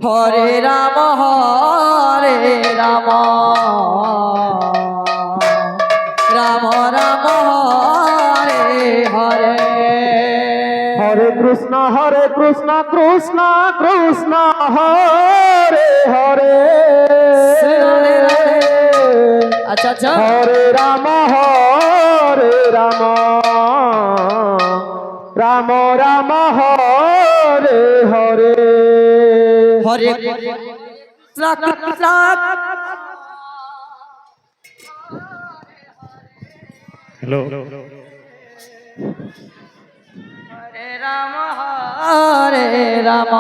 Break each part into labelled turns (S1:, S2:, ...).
S1: হরে রাম রাম রাম রাম হরে হরে।
S2: হরে কৃষ্ণ কৃষ্ণ কৃষ্ণ হরে হরে।
S1: আচ্ছা আচ্ছা।
S2: হরে রাম রাম রাম হরে হরে।
S1: হরে
S2: হ্যালো।
S1: হরে রাম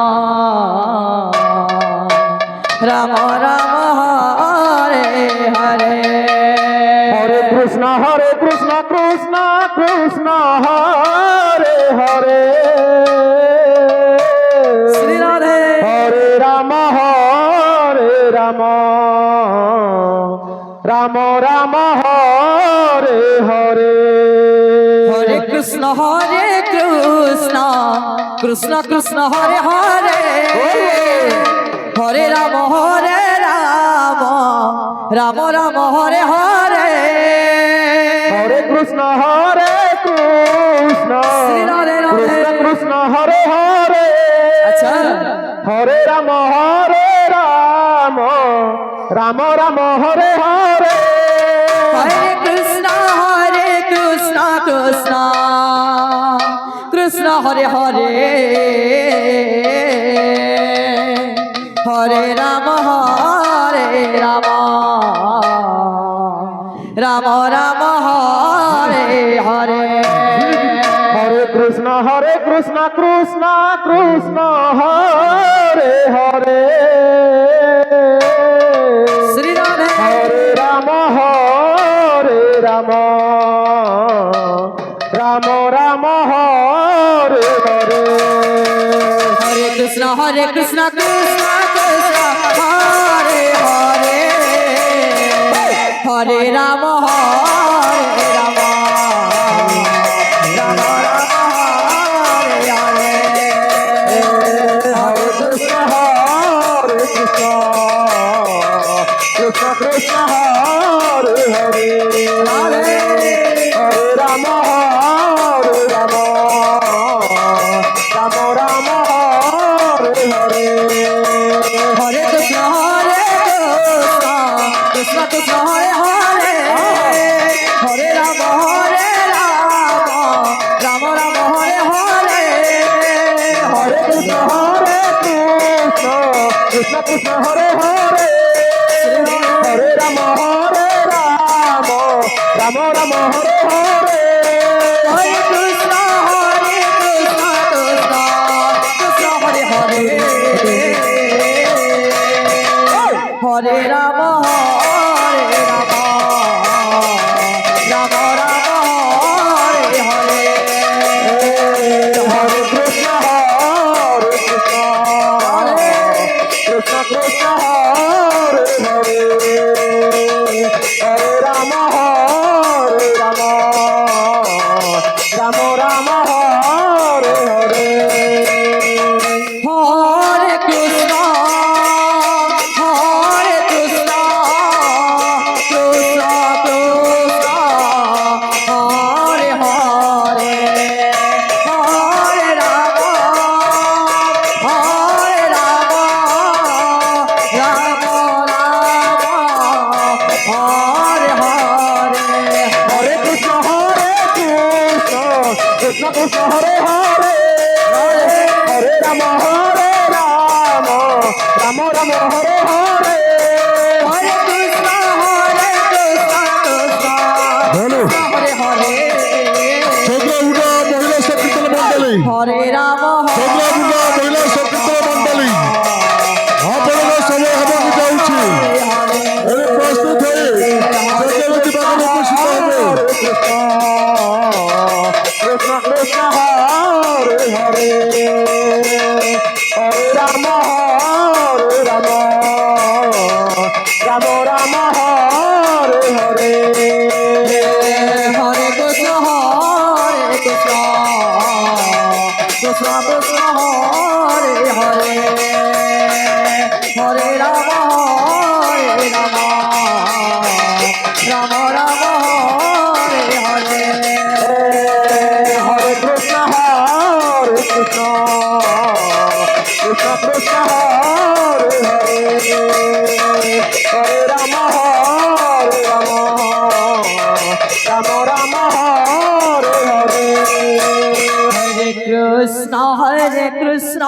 S1: রাম রাম হরে হরে।
S2: হরে কৃষ্ণ কৃষ্ণ কৃষ্ণ হরে হরে।
S1: শ্রী রাধে।
S2: হরে রাম রাম রাম হরে হরে।
S1: হরে কৃষ্ণ কৃষ্ণ কৃষ্ণ হরে হরে। হরে রাম রাম রাম হরে হরে।
S2: হরে কৃষ্ণ
S1: শ্রী রাধে রাধে।
S2: কৃষ্ণ কৃষ্ণ হরে হরে।
S1: আচ্ছা।
S2: হরে রাম রাম রাম হরে হরে।
S1: হরে কৃষ্ণ কৃষ্ণ কৃষ্ণ হরে হরে। হরে রাম রাম রাম রাম হরে হরে।
S2: হরে কৃষ্ণ কৃষ্ণ কৃষ্ণ হরে হরে।
S1: শ্রী রাধে।
S2: হরে রাম রাম রাম হরে হরে।
S1: হরে কৃষ্ণ কৃষ্ণ কৃষ্ণ হরে হরে। হরে রাম রাম রাম রাম হরে হরে।
S2: হরে কৃষ্ণ কৃষ্ণ কৃষ্ণ হরে হরে। হরে রাম রাম রাম হরে হরে।
S1: হরে কৃষ্ণ কৃষ্ণ কৃষ্ণ হরে হরে। হরে রাম রাম রাম হরে হরে।
S2: হরে কৃষ্ণ কৃষ্ণ কৃষ্ণ হরে হরে। হরে রাম রাম রাম হরে হরে।
S1: হরে কৃষ্ণ কৃষ্ণ কৃষ্ণ হরে হরে। হরে রাম রাম রাম হরে হরে।
S2: হরে কৃষ্ণ কৃষ্ণ কৃষ্ণ হরে হরে। হরে রাম রাম রাম হরে হরে।
S1: হরে কৃষ্ণ কৃষ্ণ কৃষ্ণ হরে হরে। হরে রাম রাম রাম হরে হরে
S2: হরে কৃষ্ণ কৃষ্ণ কৃষ্ণ হরে হরে হরে রাম রাম রাম হরে হরে
S1: হরে কৃষ্ণ